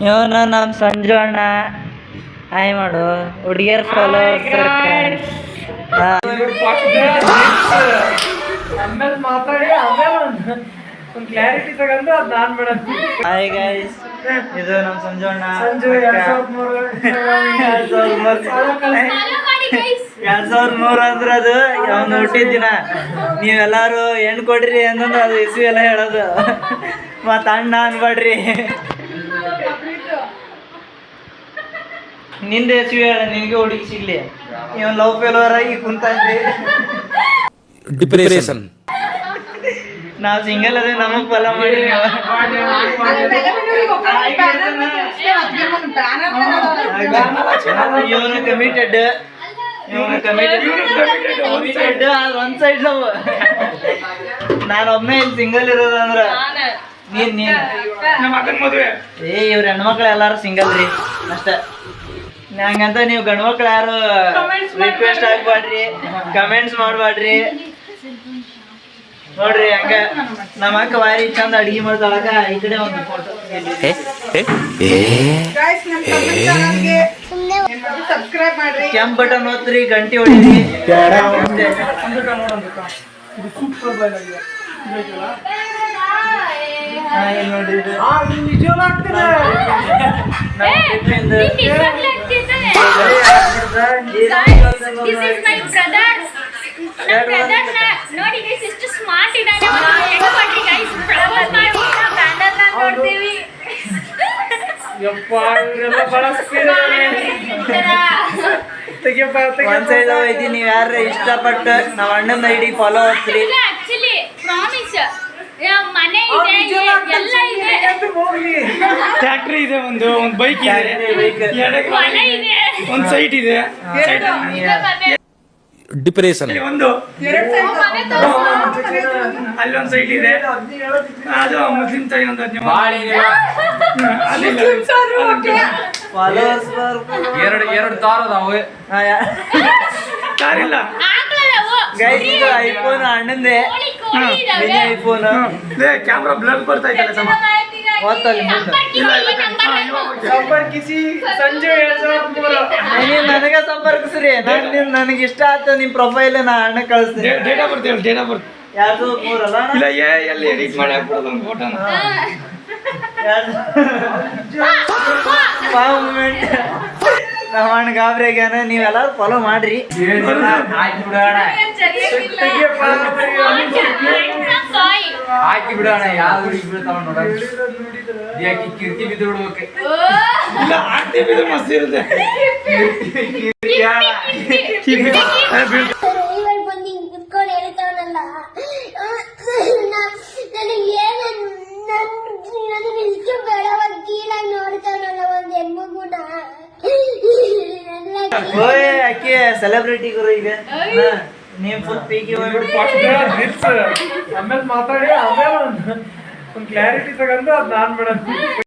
ಇವನ ನಮ್ಮ ಸಂಜು ಅಣ್ಣ ಹಾಯ್ ಮಾಡು ಹುಡುಗಿಯರ್ ಫಾಲೋವರ್ಸ್ ಮಾತಾಡಿ ಒಂದು ಕ್ಲಾರಿಟಿ ತಗೊಂಡು ಅದು ನಾನು ಮೇಡಮ್. ಹಾಯ್ ಗೈಸ್, ಇದು ನಮ್ಮ ಸಂಜು ಅಣ್ಣ. ಸಂಜು 2003 ಅಂದ್ರೆ ಅದು ಅವ್ನು ಹುಟ್ಟಿದ ದಿನ. ನೀವೆಲ್ಲಾರು ಹೆಣ್ಣು ಕೊಡ್ರಿ ಅಂತಂದ್ರೆ ಅದು ಇಸ್ವಿ ಎಲ್ಲ ಹೇಳೋದು. ಮತ್ತು ಅಣ್ಣ ಅನ್ಬೇಡ್ರಿ. ನಿಂದ ಇಸ್ವಿ ಹೇಳ, ನಿನಗೆ ಹುಡುಗಿ ಸಿಗ್ಲಿ. ಇವನ್ ಲವ್ ಫೇಲ್ಯೂರ್ ಆಗಿ ಕುಂತಾನ್ರಿ. ಡಿಪ್ರೆಷನ್. ನಾವು ಸಿಂಗಲ್ ಅದೇ ನಮಗ್ ಫಾಲೋ ಮಾಡಿ. ಇವನು ಕಮಿಟೆಡ್ ಒಂದ್ ಸೈಡ್ ಲವ್. ನಾನು ಒಮ್ಮೆ ಇಲ್ಲಿ ಸಿಂಗಲ್ ಇರೋದು ಅಂದ್ರ ನೀನ್ ಇವ್ರ ಹೆಣ್ಮಕ್ಳು ಎಲ್ಲಾರು ಸಿಂಗಲ್ ರೀ ಅಷ್ಟ. ಹಂಗಂತ ನೀವು ಗಂಡು ಮಕ್ಳು ಯಾರು ರಿಕ್ವೆಸ್ಟ್ ಆಗ್ಬಾಡ್ರಿ, ಕಮೆಂಟ್ಸ್ ಮಾಡ್ಬಾಡ್ರಿ. ನೋಡ್ರಿ ಹಂಗ ನಮ್ಮ ಅಕ್ಕ ವಾರಿ ಚಂದ ಅಡಿಗೆ ಮಾಡ್ತಾಳಕ. ಈ ಕಡೆ ಒಂದು ಫೋಟೋ ಕೆಂಪ್ ಬಟನ್ ಒತ್ರಿ, ಗಂಟೆ ಹೊಡಿರಿ. ನೋಡ್ರಿ ನೋಡಿ ಗೈಸ್ ಎಷ್ಟು ಸ್ಮಾರ್ಟ್ ಇದ್ದಾನೆ. ಹೆಂಗ ಮಾಡಿ ಗೈಸ್ ಪ್ರಪೋಸ್ ಮಾಡ್ಬಿಟ್ಟು ಬ್ಯಾನರ್ ನ ನೋಡ್ತೀವಿ. ಯಪ್ಪ ಇವರೆಲ್ಲ ಬಹಳ ಸ್ಪೀಡ್ ಒಂದ್ ಸೈಡ್ ಐತಿ. ನೀವ್ ಯಾರ ಇಷ್ಟಪಟ್ಟು ನಾವ್ ಅಣ್ಣನ ಐಡಿ ಫಾಲೋ ಆಗ್ತೀರಿ. ಆಕ್ಚುಲಿ ಪ್ರಾಮಿಸ್ ಮನೆ ಇದೆ, ಎಲ್ಲ ಇದೆ, ಫ್ಯಾಕ್ಟ್ರಿ ಇದೆ, ಒಂದು ಬೈಕ್ ಇದೆ, ಮನೆ ಇದೆ, ಒಂದು ಸೈಟ್ ಇದೆ, ಡಿಪ್ರೆಷನ್. ಒಂದು ಅಲ್ಲಿ ಒಂದು ಸೈಟ್ ಇದೆ. ಅದು ಮುಸ್ಲಿಂ ಸೈಡ್ ಒಂದು ಫಾಲೋವರ್ಸ್ ಎರಡು ತಾರ ಅದಾವೆ. ಕಾರಿಲ್ಲ ಗೈಸ್, ಇದು ಐಫೋನ್ ಅಣ್ಣಂದೆ. ಐಫೋನ್ ಕ್ಯಾಮ್ರಾ ಬ್ಲರ್ ಬರ್ತಾ ಇದ್ದಲ್ಲ ಸಮ ಓದ್ತಲ್ಲಿ ಸಂಪರ್ಕಿಸಿ ಸಂಜು 2003. ನೀವು ನನಗೆ ಸಂಪರ್ಕಿಸ್ರಿ. ನನಗೆ ಇಷ್ಟ ಆಯ್ತು ನಿಮ್ಮ ಪ್ರೊಫೈಲ್ ನಾ ಅಣ್ಣ ಕಳಿಸ್ತೀನಿ. ಡೇಟ್ ಆಫ್ ಬರ್ತ್ ಹೇಳಿ. ಡೇಟ್ ಆಫ್ ಬರ್ತ್ 2003 ಅಲ್ಲ? ಇಲ್ಲ ಎಲ್ಲಿ ಎಡಿಟ್ ಮಾಡಿ ಹಾಕ್ಬಿಡೋದು ಒಂದು ಫೋಟೋನ. ನಮ್ಮ ಅಣ್ಣ ಗಾಬ್ರಿಯಾಗ್ಯಾನ. ನೀವೆಲ್ಲರೂ ಫಾಲೋ ಮಾಡ್ರಿ. ಹಾಕಿ ಬಿಡೋಣ. ಯಾವ್ದು ಹುಡುಗಿ ಬೀಳ್ತಾವ ನೋಡ, ಕಿರ್ತಿ ಬಿದ್ದು ಬಿಡ್ಬೇಕು. ಇಲ್ಲ ಆರ್ತಿ ಬಿದ್ದು ಮಸ್ತ್ ಇರುತ್ತೆ. ಅಕ್ಕಿ ಸೆಲೆಬ್ರಿಟಿ ಗುರು. ಈಗ ನೀವು ಫುಲ್ ಪೀಕಿ ಆಮೇಲೆ ಮಾತಾಡಿ ಆಮೇಲೆ ಒಂದು ಕ್ಲಾರಿಟಿ ತಗೊಂಡು ಅದು ನಾನು ಮೇಡಮ್.